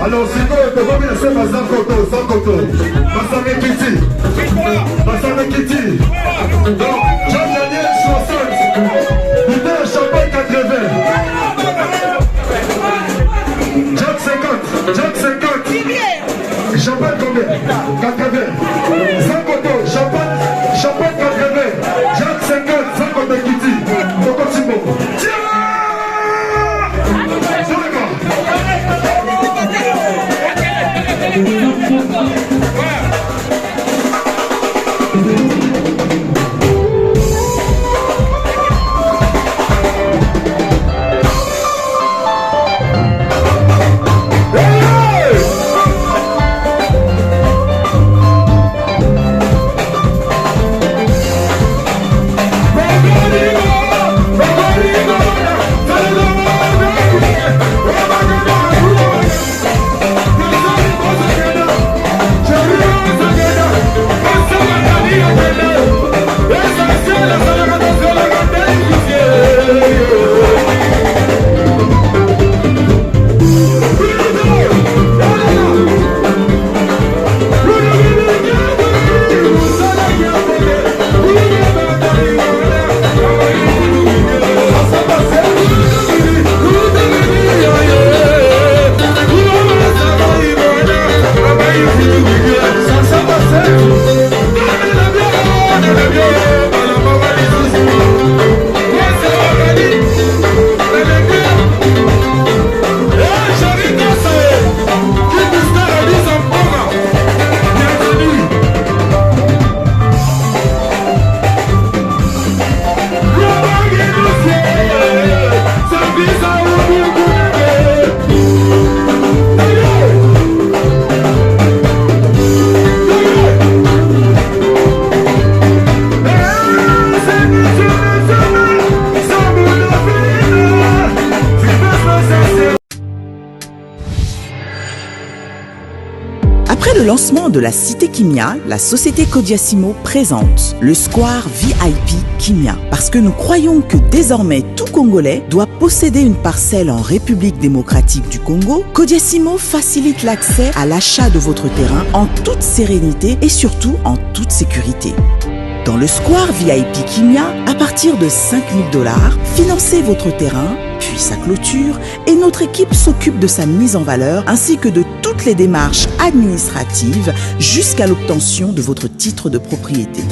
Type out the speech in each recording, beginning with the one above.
Alors, si tu vas bien laisser ma Zankoto, Bassame Kiti. Donc, Jean-Daniel 60, leader Champagne 80. Jack 50. Champagne combien? 80. Zankoto, Champagne 80. Jack 50, Zankoto Kiti. Coco Timbo. Après le lancement de la Cité Kimia, la société Codiassimo présente le Square VIP Kimia. Parce que nous croyons que désormais tout Congolais doit posséder une parcelle en République démocratique du Congo, Codiassimo facilite l'accès à l'achat de votre terrain en toute sérénité et surtout en toute sécurité. Dans le Square VIP Kimia, à partir de 5 000 $, financez votre terrain, puis sa clôture, et notre équipe s'occupe de sa mise en valeur ainsi que de toutes les démarches administratives jusqu'à l'obtention de votre titre de propriété.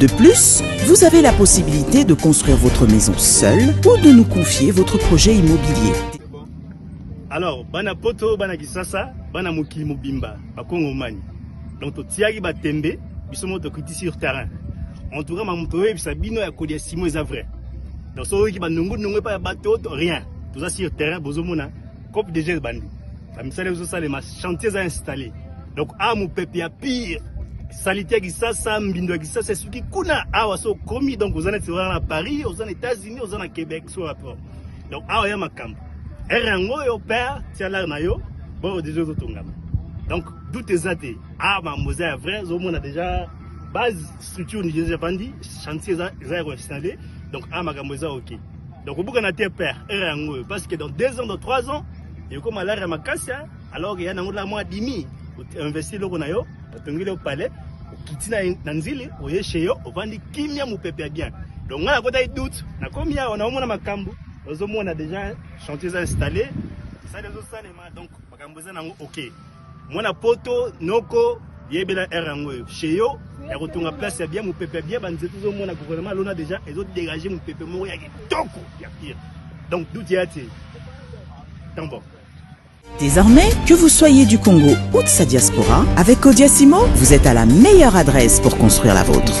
De plus, vous avez la possibilité de construire votre maison seule ou de nous confier votre projet immobilier. Alors, bana poto, bana kisasa, bana mokili mobimba, bakongo mani. Donc, to tiagi ba tembe, bisomo to kriti sur terrain. En tout cas, ma motoé, bisa bino ya Codiassimo est vrai. Donc, so qui ba nungu pas bateau, rien. Tout ça sur terrain, bozomona, cop déjà bandi. La misale vous ça les chantiers à installer. Donc, à mon peuple ya pire. Salité kisasa, mbindo kisasa, c'est ce qui kuna awa so komi. Donc, vous en êtes à Paris, vous en États-Unis, vous en à Québec, sur rapport. Donc, awa ya makam. Erango yo père, tiens là na yo, bon déjà tongama. Donc, d'où tes athées, ma mosaïque vrai, on a déjà base structure déjà vendue, chantier zéro installé. Donc, ma mosaïque ok. Donc, au bout qu'on a tes pères, Erango, parce que dans 2 ans, dans 3 ans, il y a comme à l'arrêt ma casse, alors il y a un mois demi, investir le konayo, au palais, au kitina nanzili, au yesheyo, au vandi kimia mou pépé bien. Donc, on a des doutes, on a au moins ma cambo. On a déjà chantier installé. Ça les autres donc ok. Moi na poto noko yebela erango chez yo et retourne à place bien mon pépé bien banze tout mon gouvernement l'on a déjà et autres dégager mon pépé mo ya toko ya pire. Donc d'où y a-t-il? Bon. Désormais, que vous soyez du Congo ou de sa diaspora, avec Codiassimo, vous êtes à la meilleure adresse pour construire la vôtre.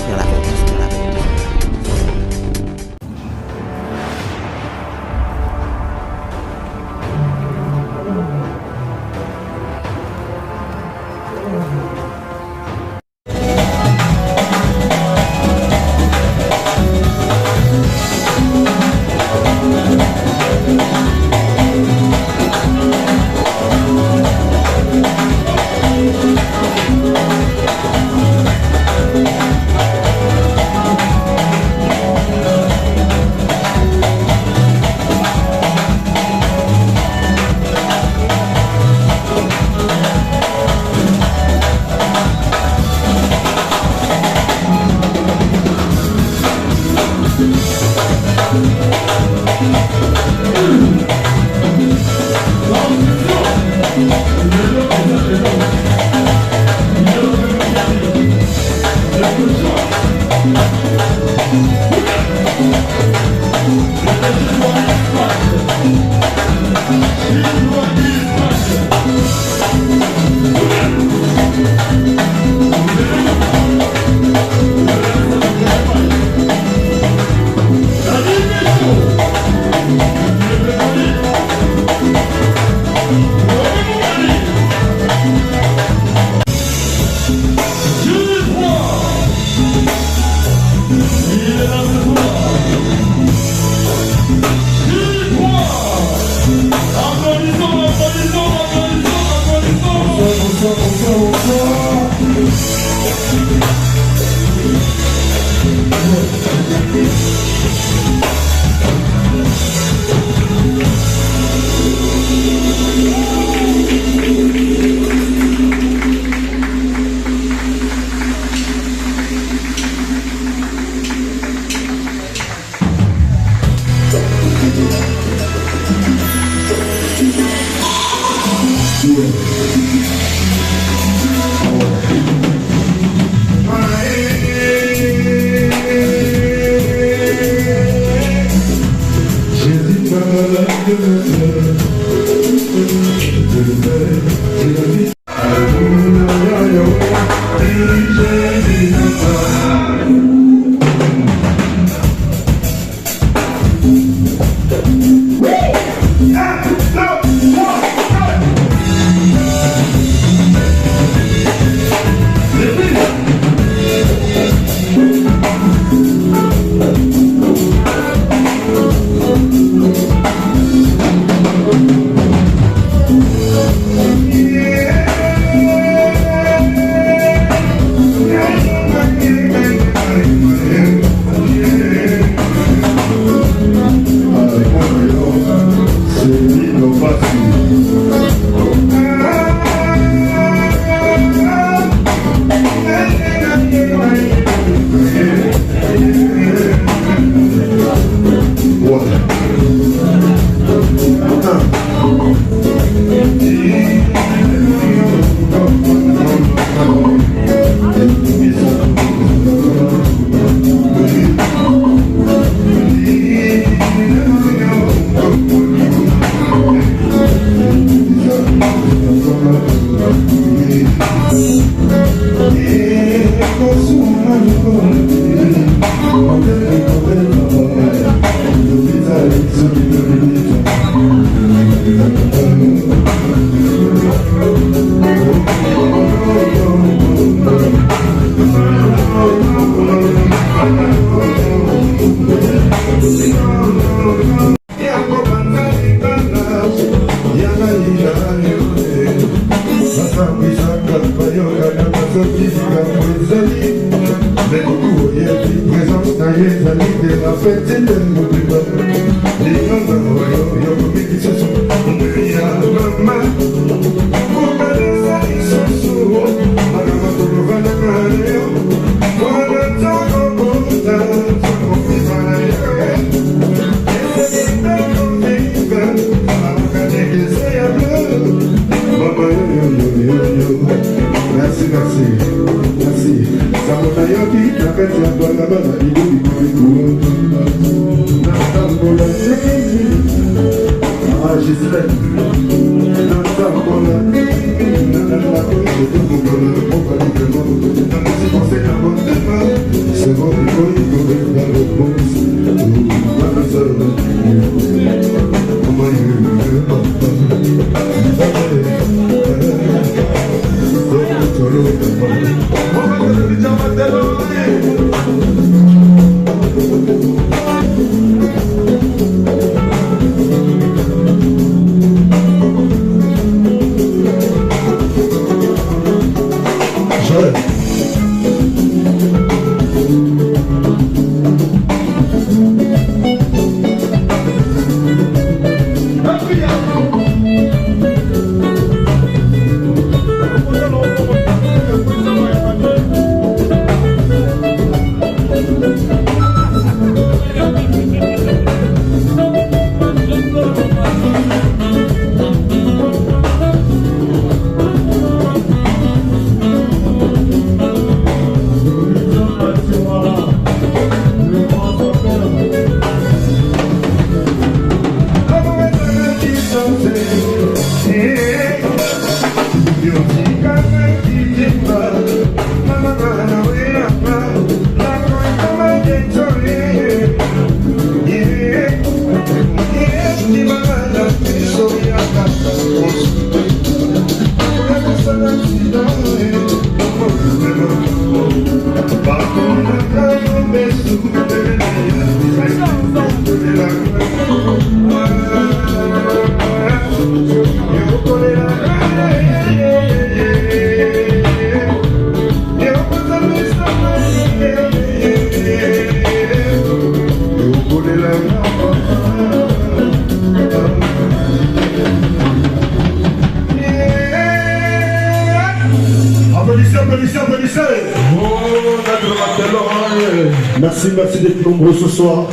Merci d'être nombreux ce soir.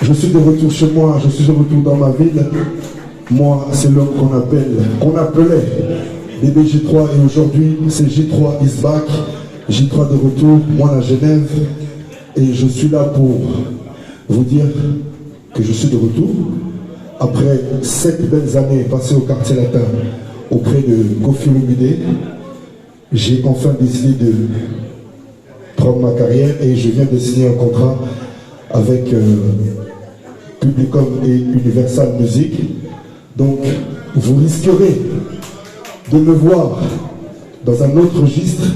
Je suis de retour chez moi, je suis de retour dans ma ville. Moi, c'est l'homme qu'on appelait bébé J3 et aujourd'hui, c'est J3 is back. J3 de retour, moi à Genève. Et je suis là pour vous dire que je suis de retour. Après 7 belles années passées au quartier latin auprès de Kofi Olomide, j'ai enfin décidé de prendre ma carrière et je viens de signer un contrat avec Publicom et Universal Music. Donc, vous risquerez de me voir dans un autre registre,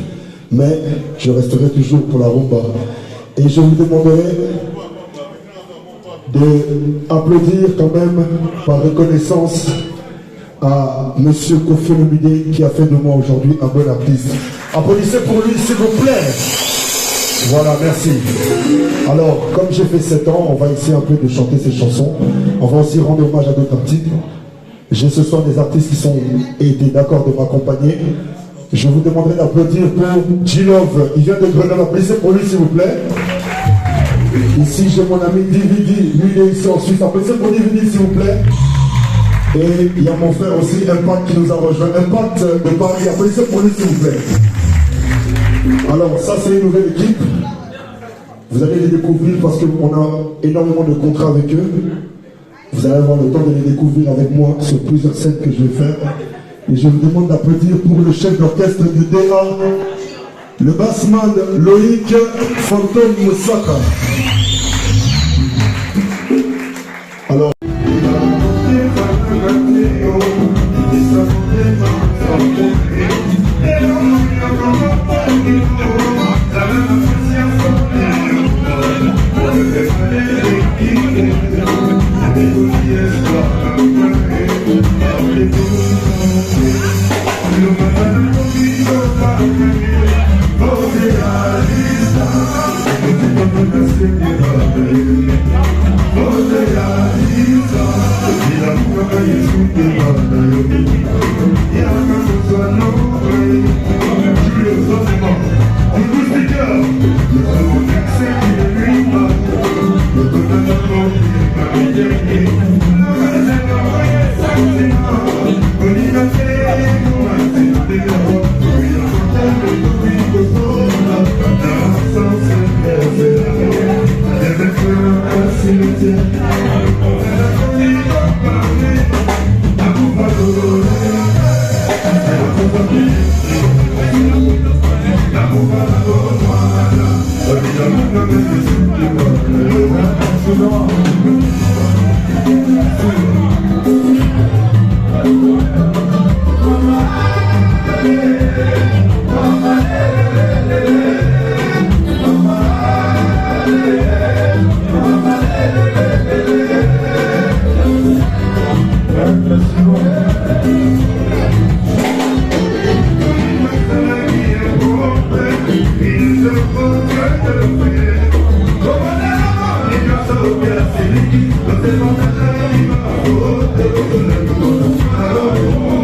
mais je resterai toujours pour la rumba. Et je vous demanderai d'applaudir quand même par reconnaissance à Monsieur Kofi Olomide qui a fait de moi aujourd'hui un bon artiste. Applaudissez pour lui s'il vous plaît. Voilà, merci. Alors, comme j'ai fait 7 ans, on va essayer un peu de chanter ces chansons. On va aussi rendre hommage à d'autres artistes. J'ai ce soir des artistes qui ont été d'accord de m'accompagner. Je vous demanderai d'applaudir pour G-Love. Il vient de Grenoble. Applaudissez pour lui s'il vous plaît. Ici, j'ai mon ami DVD. Lui, il est ici en Suisse. Applaudissez pour DVD s'il vous plaît. Et il y a mon frère aussi, Impact, qui nous a rejoint. Impact de Paris. Applaudissez pour lui s'il vous plaît. Alors, ça, c'est une nouvelle équipe. Vous allez les découvrir parce qu'on a énormément de contrats avec eux. Vous allez avoir le temps de les découvrir avec moi sur plusieurs scènes que je vais faire. Et je vous demande d'applaudir pour le chef d'orchestre du DA, le bassman Loïc Fantôme Moussaka. Alors, Oh,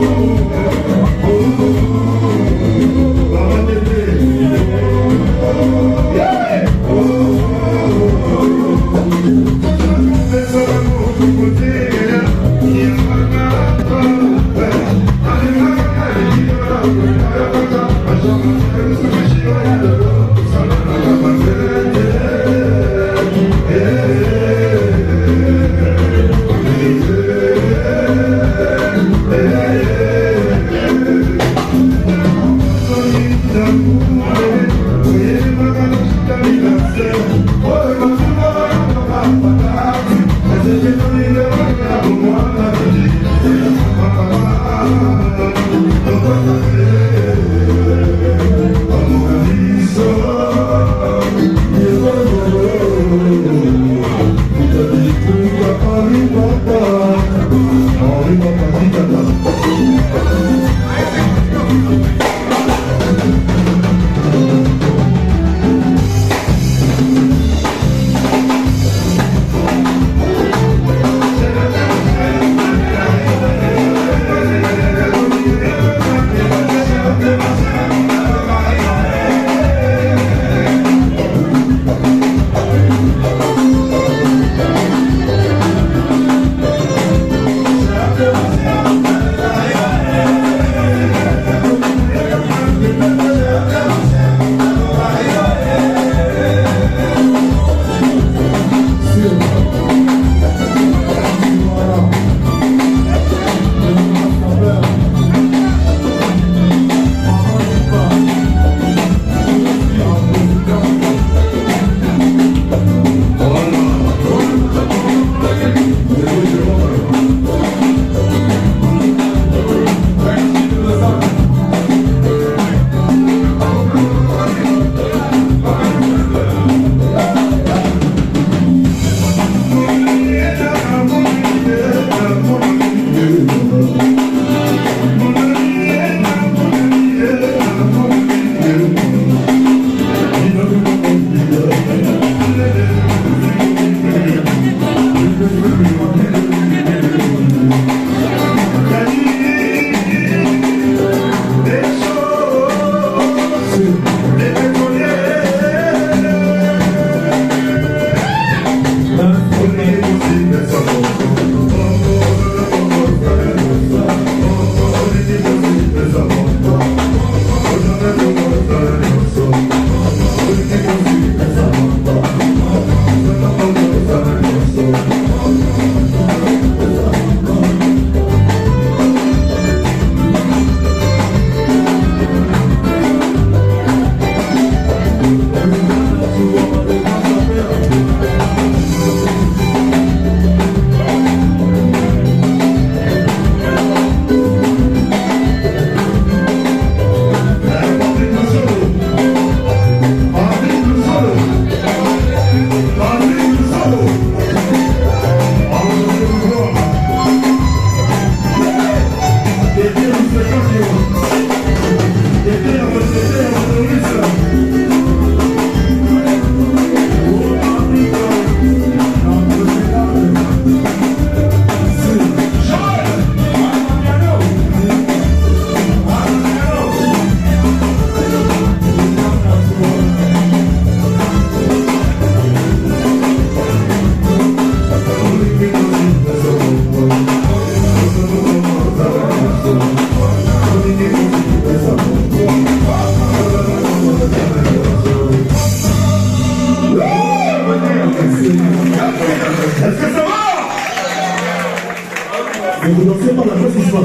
Et vous dansez par la face qui se passe.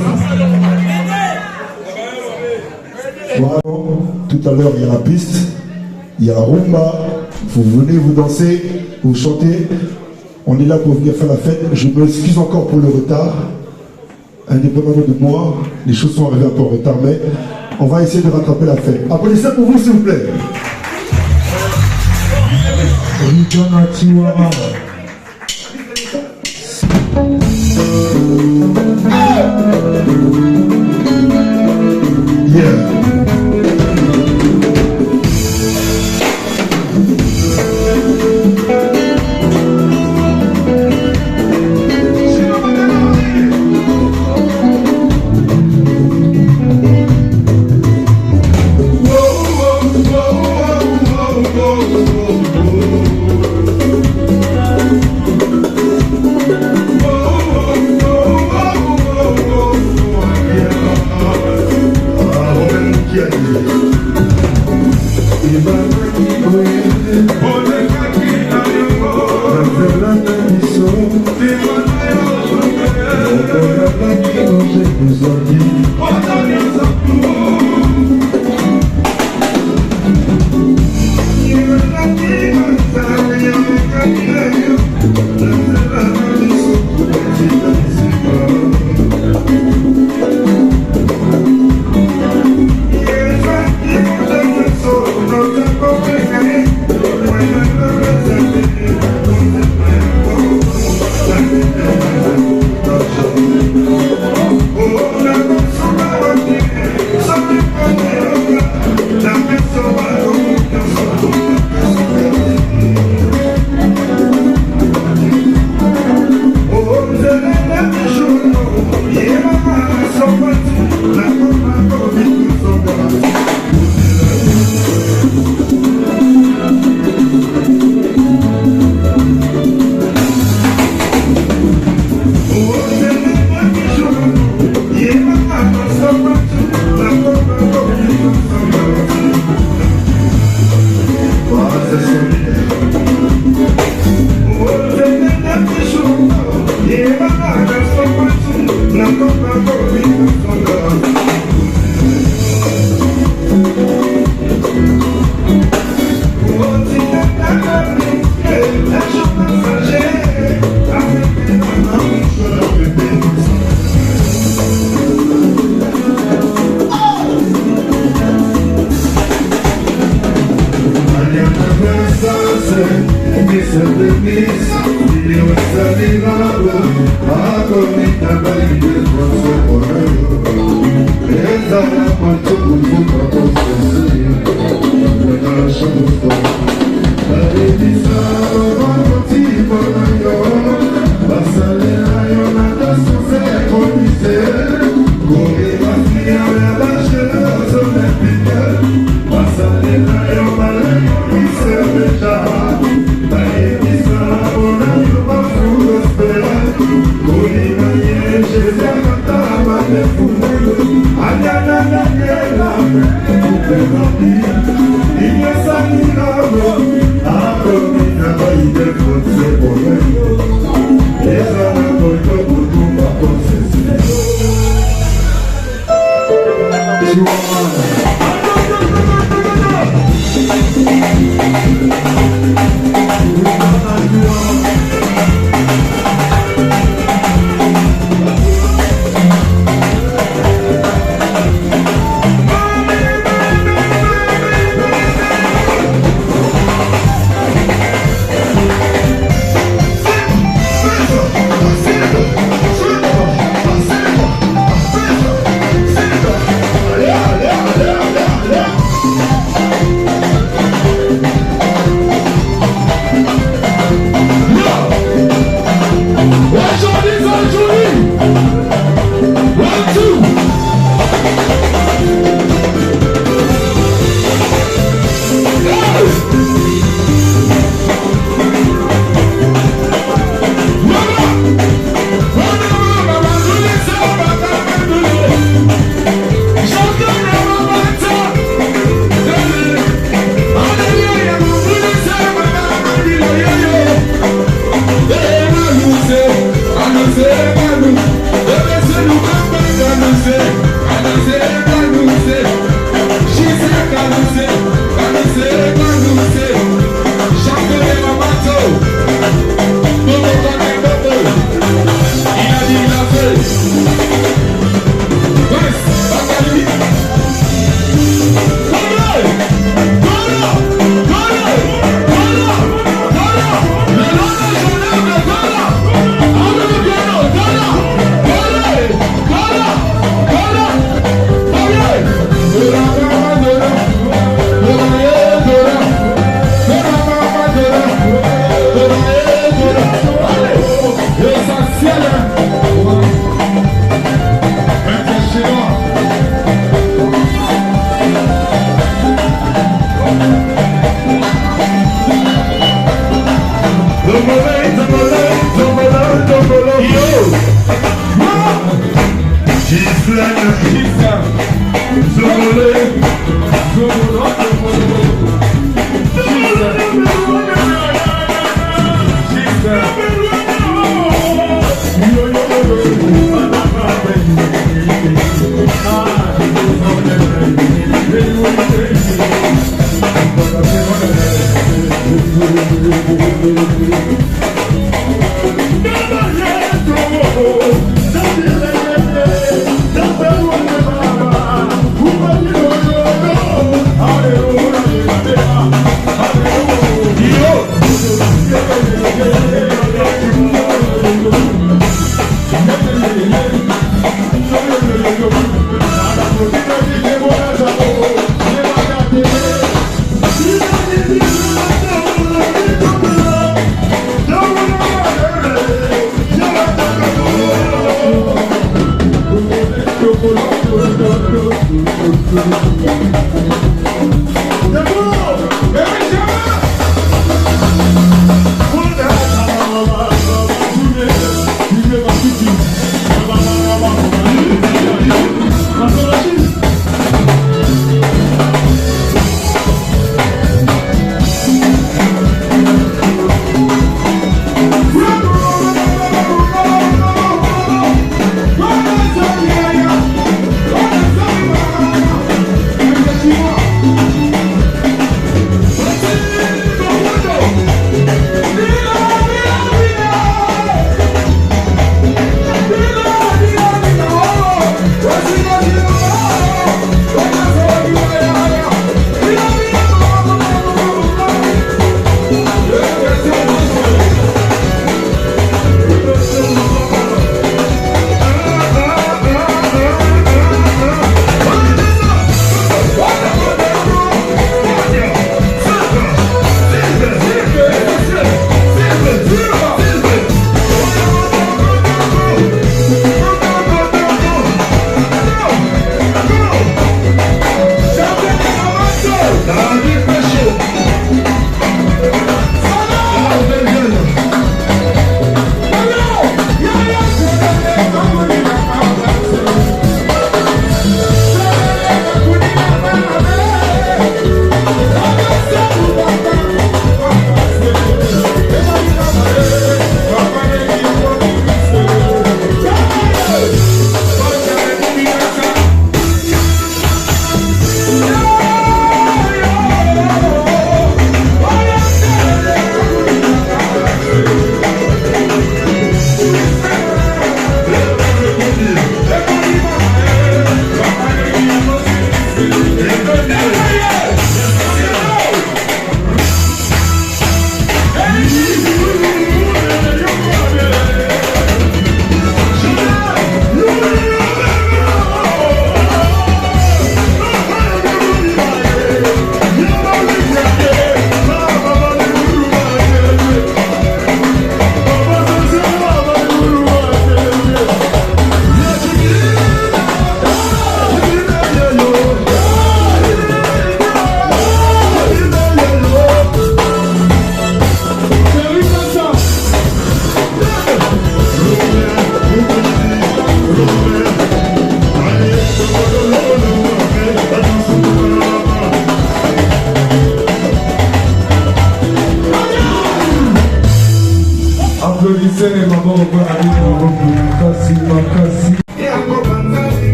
Voilà. Tout à l'heure, il y a la piste, il y a la rumba. Vous venez, vous dansez, vous chantez. On est là pour venir faire la fête. Je m'excuse encore pour le retard. Indépendamment de moi, les choses sont arrivées un peu en retard, mais on va essayer de rattraper la fête. Applaudissez pour vous, s'il vous plaît. Yeah.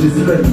Gisèle,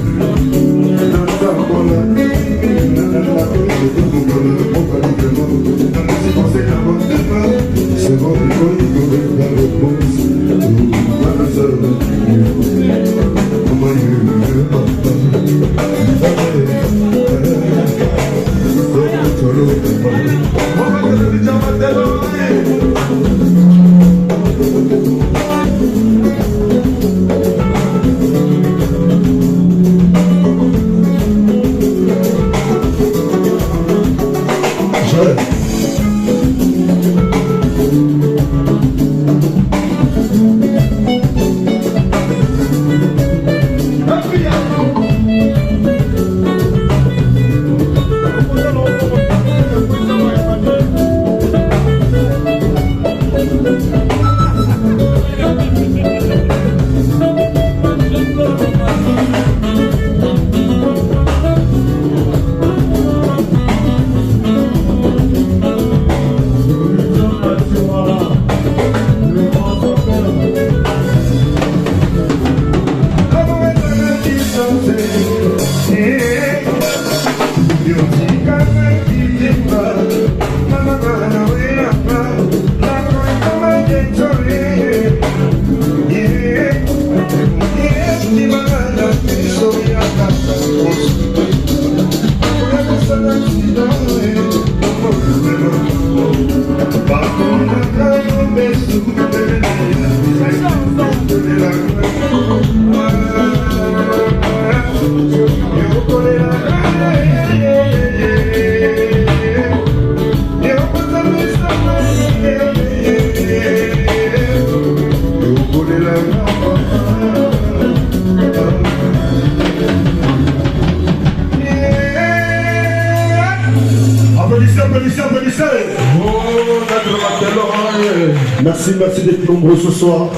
Merci, merci d'être nombreux ce soir.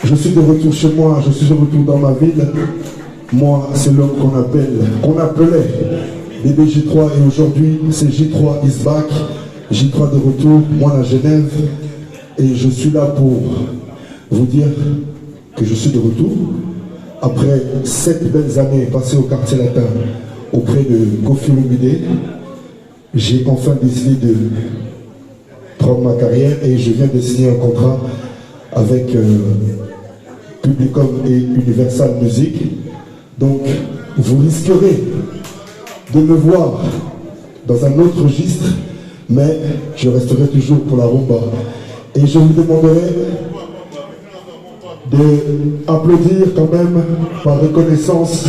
Je suis de retour chez moi, je suis de retour dans ma ville. Moi, c'est l'homme qu'on appelait bébé J3 et aujourd'hui, c'est J3 is back. J3 de retour, moi à Genève. Et je suis là pour vous dire que je suis de retour. Après 7 belles années passées au quartier latin auprès de Kofi Olomide, j'ai enfin décidé de prendre ma carrière et je viens de signer un contrat avec Publicum et Universal Music. Donc vous risquerez de me voir dans un autre registre, mais je resterai toujours pour la rumba. Et je vous demanderai d'applaudir quand même par reconnaissance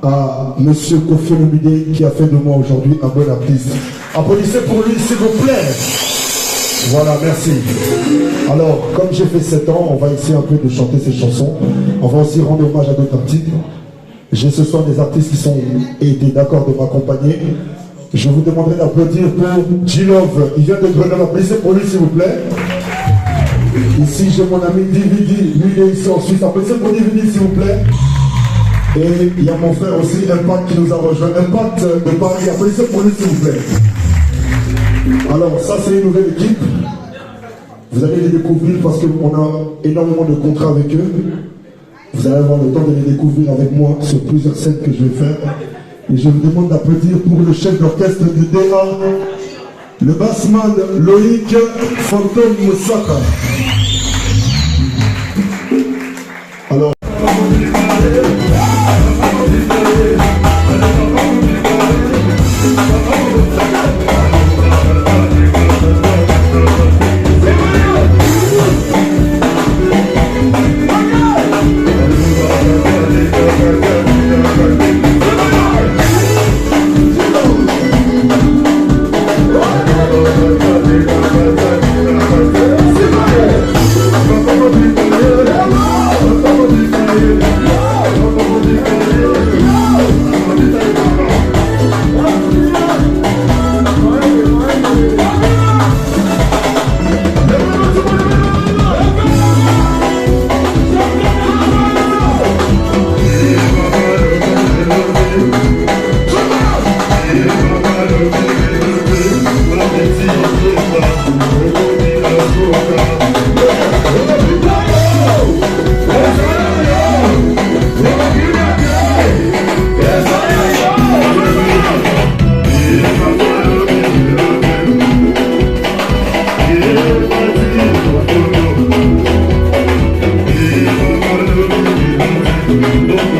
à Monsieur Kofi Olomide qui a fait de moi aujourd'hui un bon artiste. Applaudissez pour lui s'il vous plaît. Voilà, merci. Alors, comme j'ai fait 7 ans, on va essayer un peu de chanter ces chansons. On va aussi rendre hommage à d'autres artistes. J'ai ce soir des artistes qui sont été d'accord de m'accompagner. Je vous demanderai d'applaudir pour G-Love. Il vient de Grenoble. Applaudissez pour lui s'il vous plaît. Ici, j'ai mon ami DVD. Lui, il est ici en Suisse. Applaudissez pour DVD s'il vous plaît. Et il y a mon frère aussi, Impact, qui nous a rejoint. Impact de Paris. Applaudissez pour lui s'il vous plaît. Alors, ça c'est une nouvelle équipe. Vous allez les découvrir parce qu'on a énormément de contrats avec eux. Vous allez avoir le temps de les découvrir avec moi sur plusieurs scènes que je vais faire. Et je vous demande d'applaudir pour le chef d'orchestre du DA, le bassman Loïc Fantôme Moussaka. Alors, Yeah.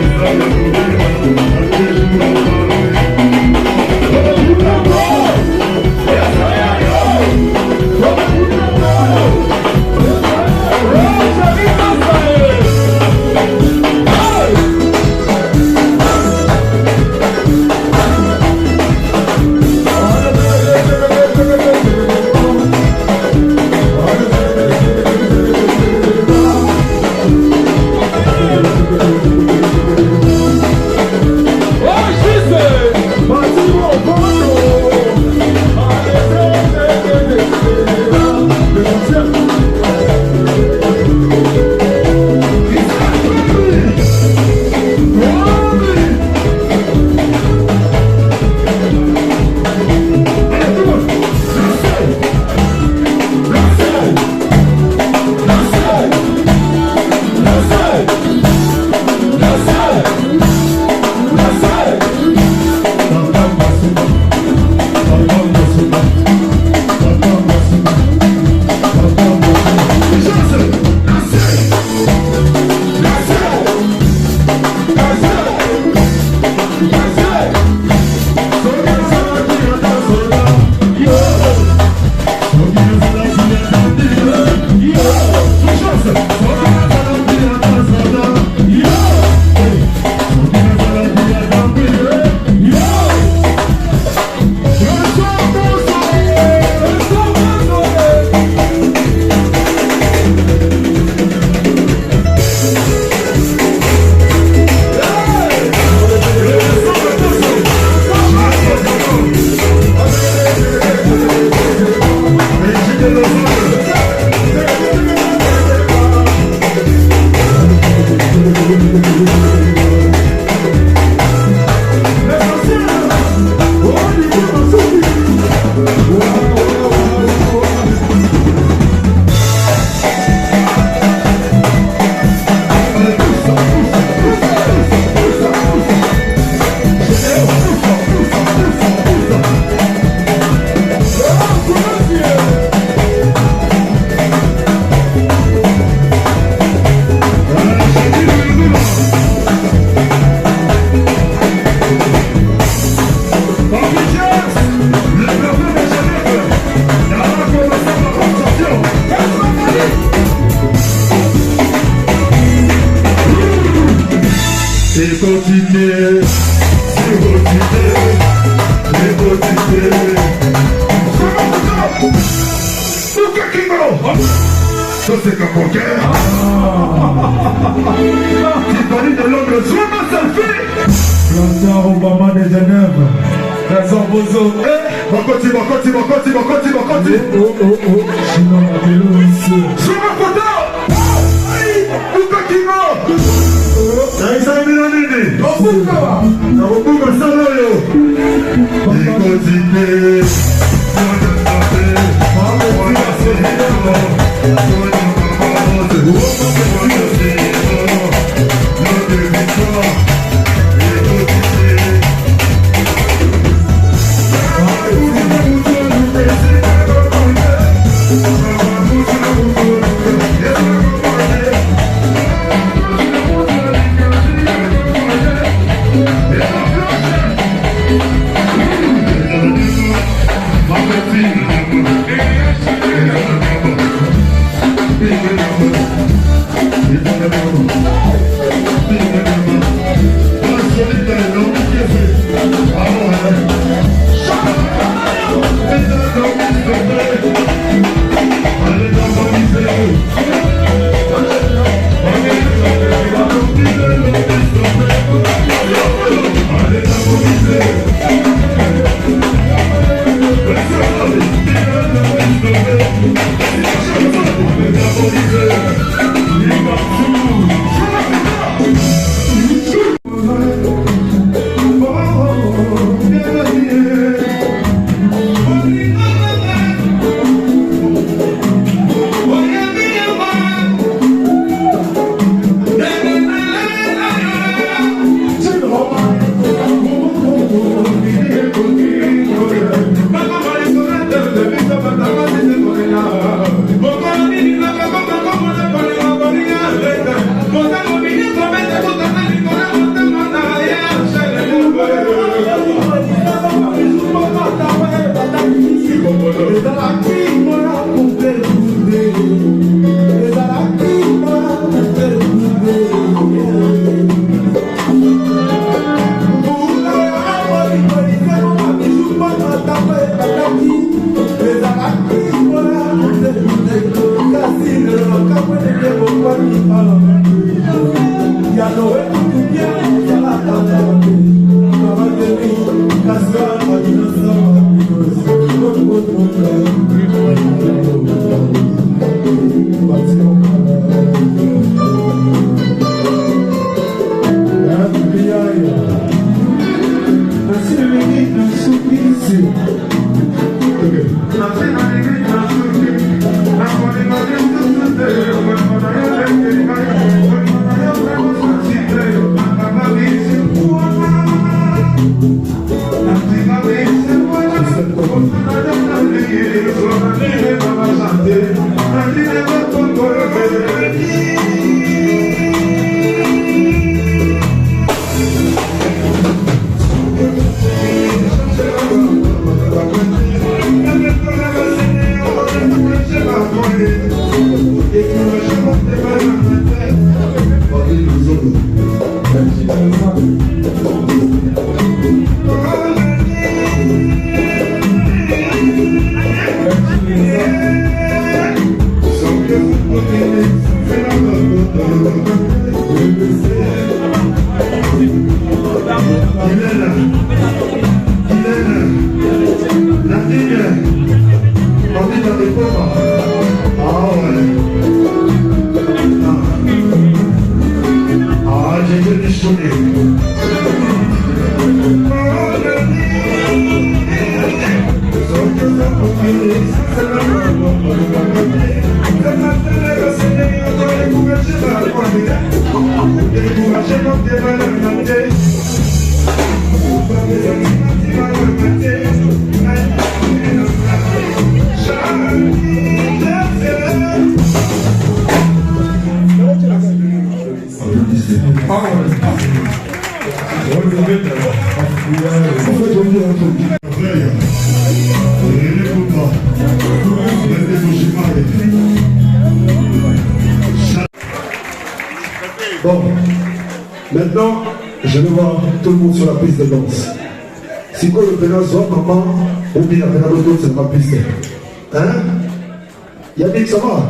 Bon, maintenant, je vais voir tout le monde sur la piste de danse. Si quoi le pénal soit maman, ou bien la pénal d'autre, c'est ma piste. Hein? Yannick, ça va?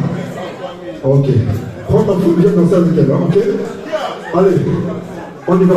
Ok. Prends ta foule, viens danser avec elle, hein, ok? Allez, on y va.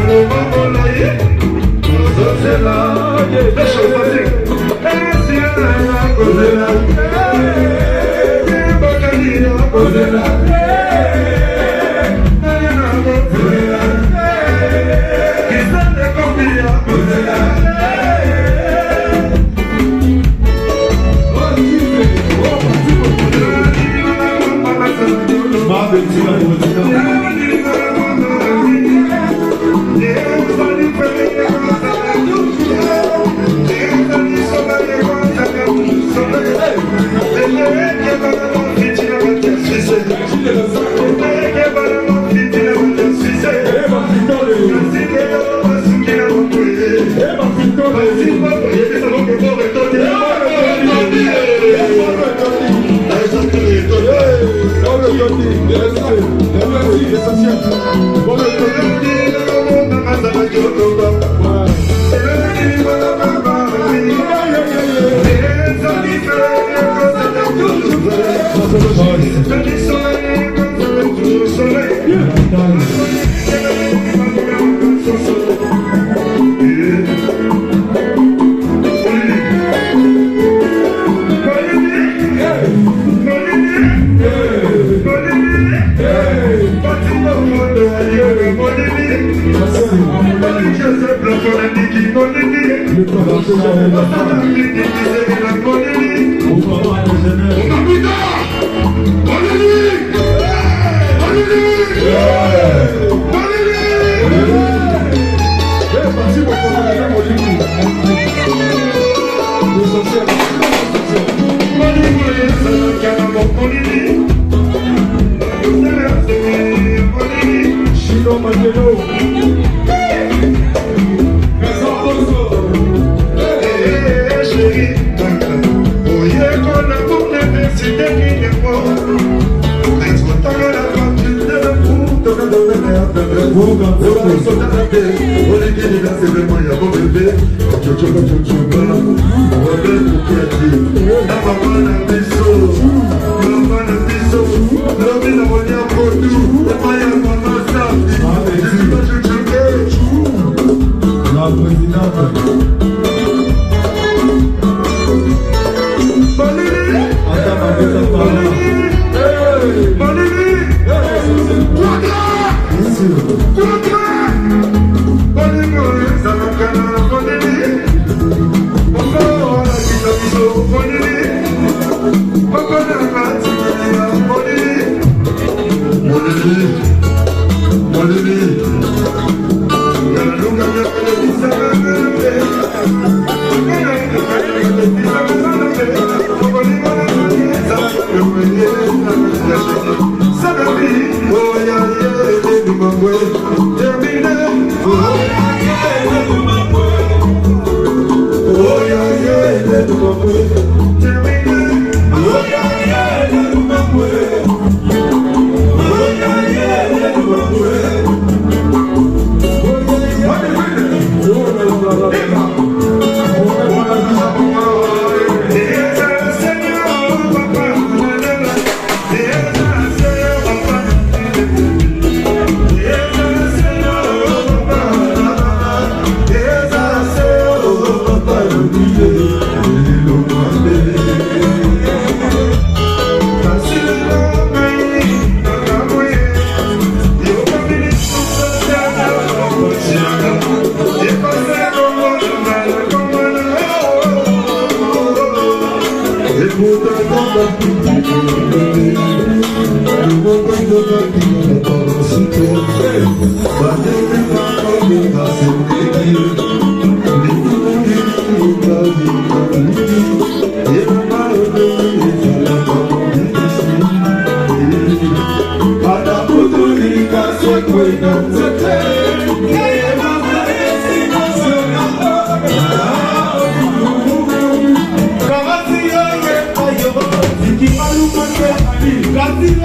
Thank you. Kasi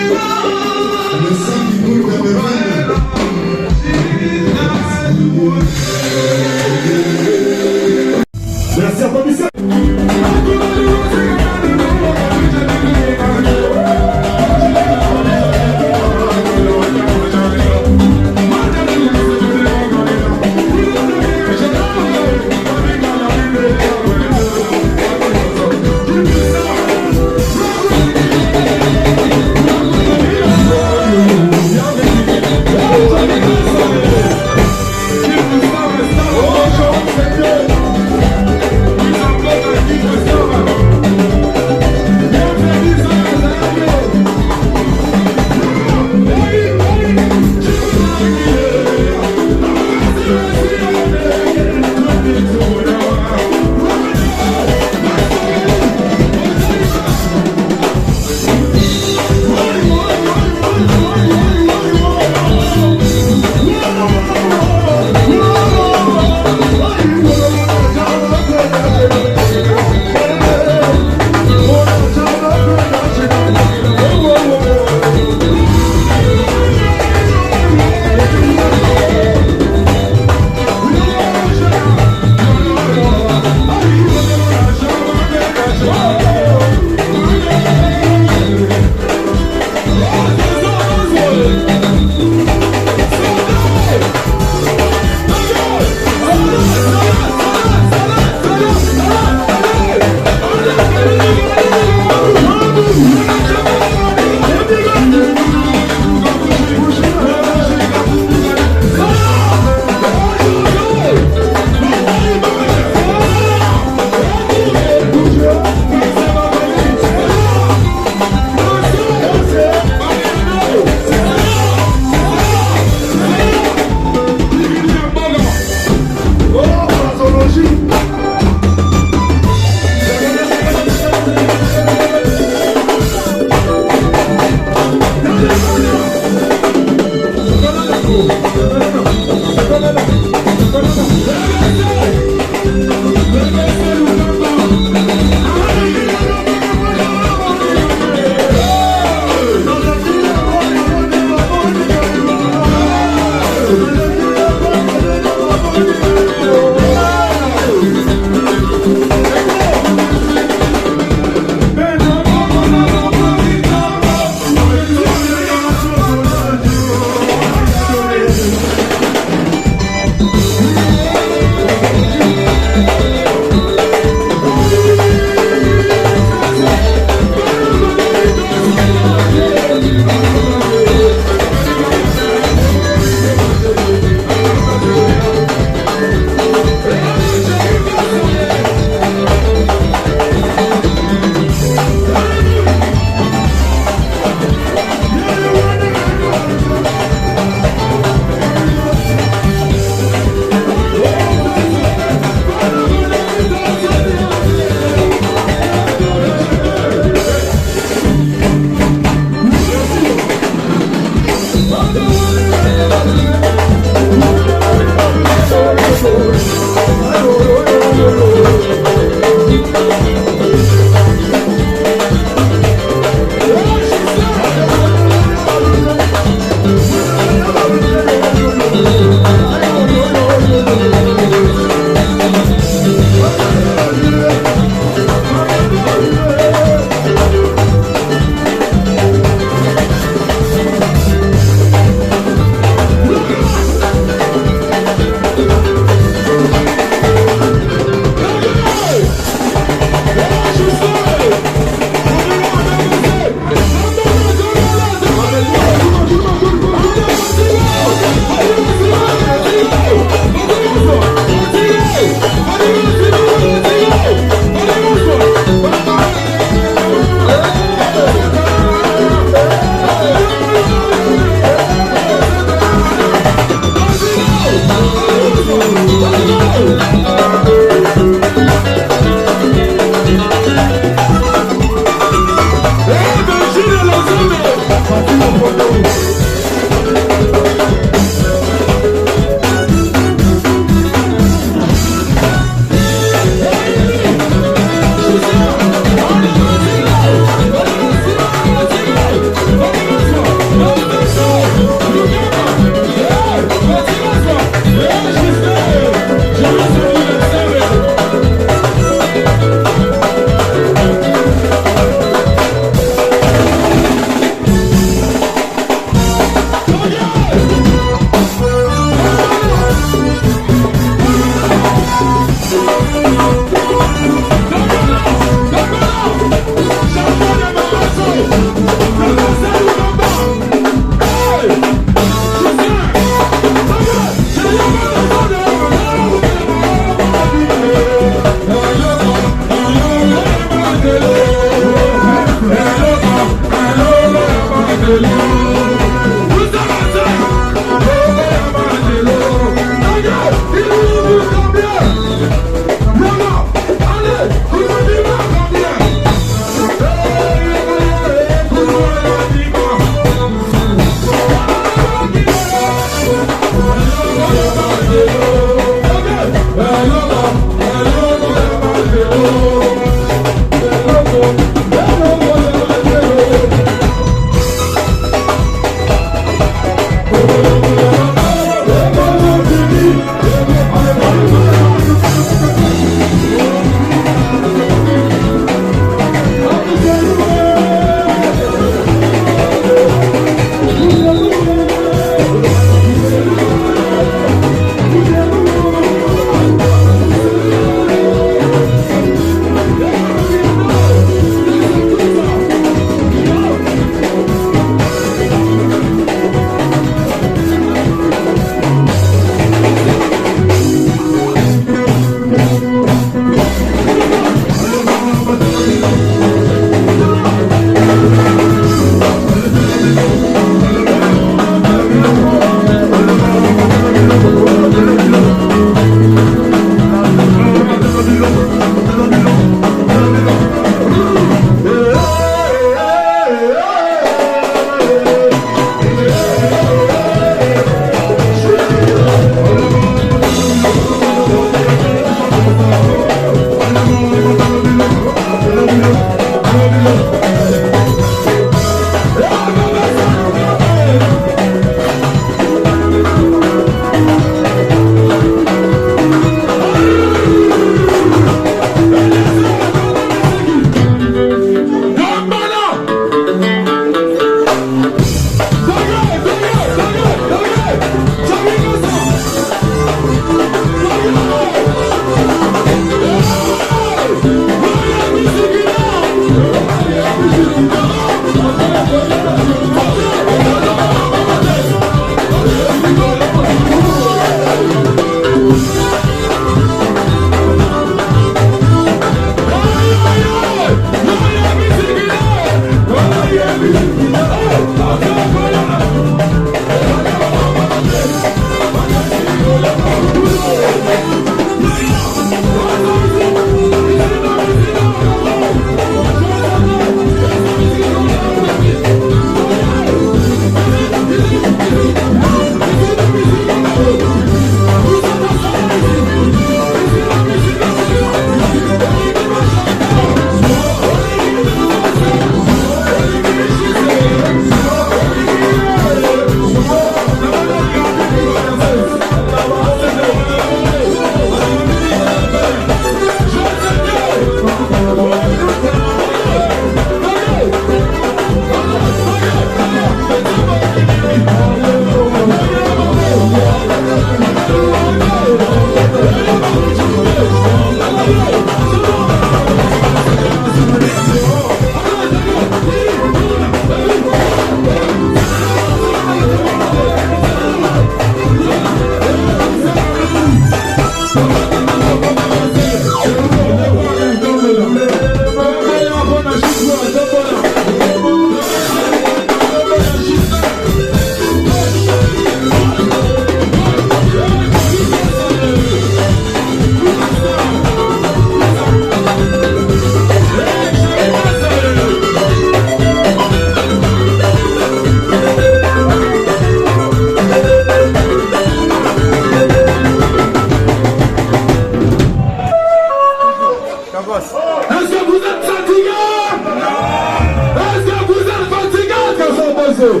Rosso.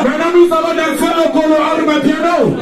Maintenant, nous allons danser au colo arme piano.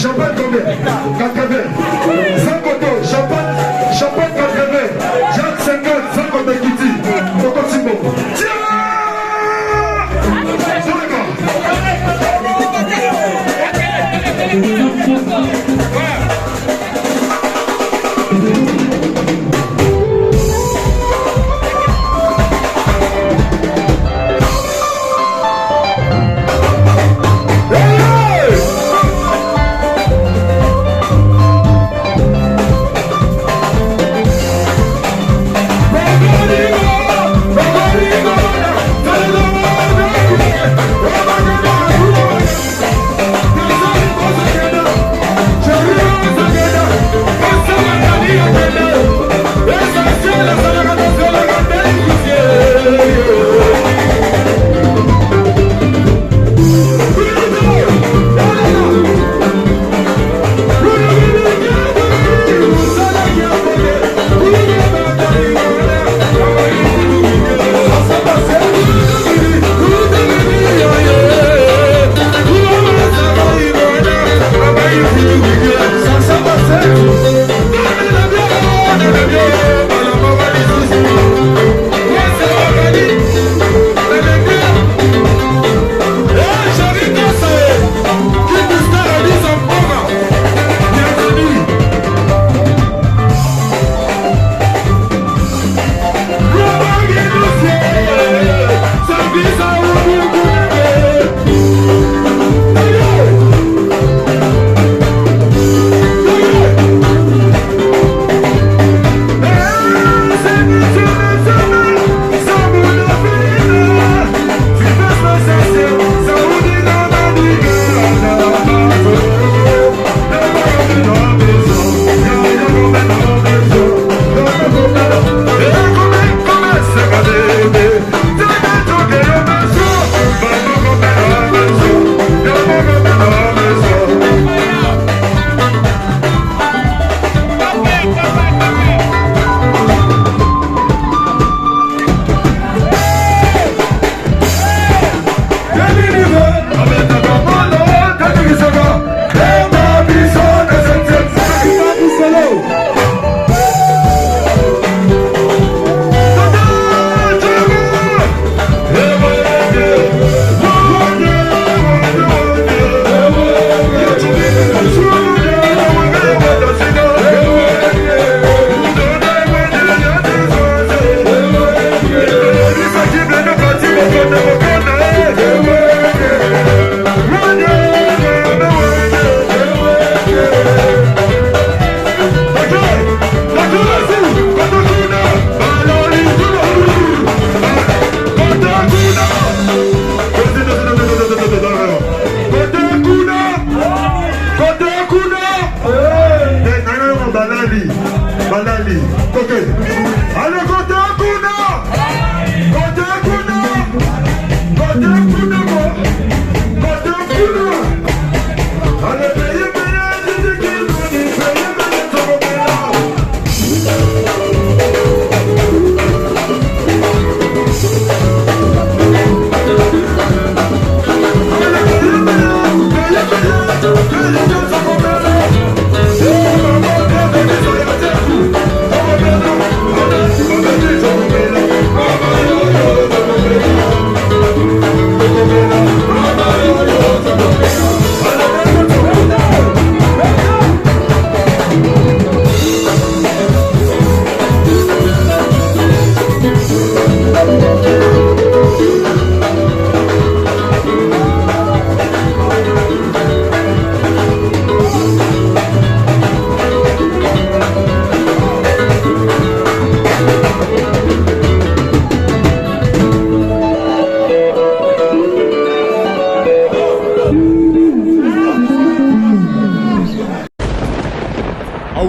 Champagne combien? 80. Sans côté, champagne 80. Jacques 50, sans côté Kitty. Coco Simon. Tiens!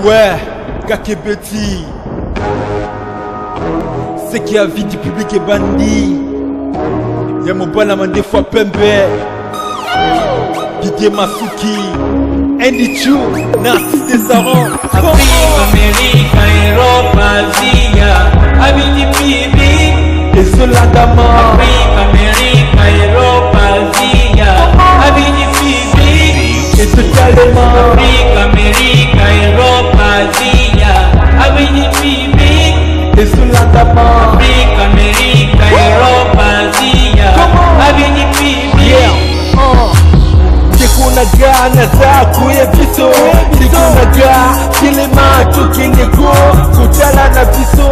Ouais, Kakebeti, c'est qui a vie du public est bandit. Y'a mon balama des fois Pembe, Didier Masuki, Andy Chou, Narcisse Desaron, Afrique, Amérique, Europe, Asie, Abidi Bibi, et Soladama. Afrique, Amérique, Europe, Asie, Abidi Bibi. et totalement Afrique, Amérique, Europe, Asie, Avenue Bibi et sous l'endamant Afrique, Amérique, Europe, Asie, Avenue Bibi Tekunaga nazaku ya biso Tekunaga kilema tukineko Kutala na biso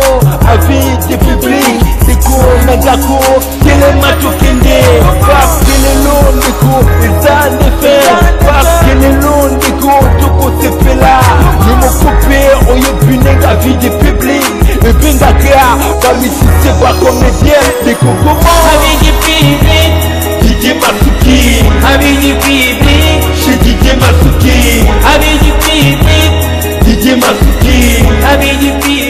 Avide public Tekunaga ko kilema tukinde Parce que le long niko Izande fer Parce que le long niko Tuko sepela Numo coupe Oye bunenga vide public Et binga kya Kamisi seba comédien Teko comment Avide public DJ Masuki Avide public Chez DJ Masuki Avide public DJ Masuki Avide public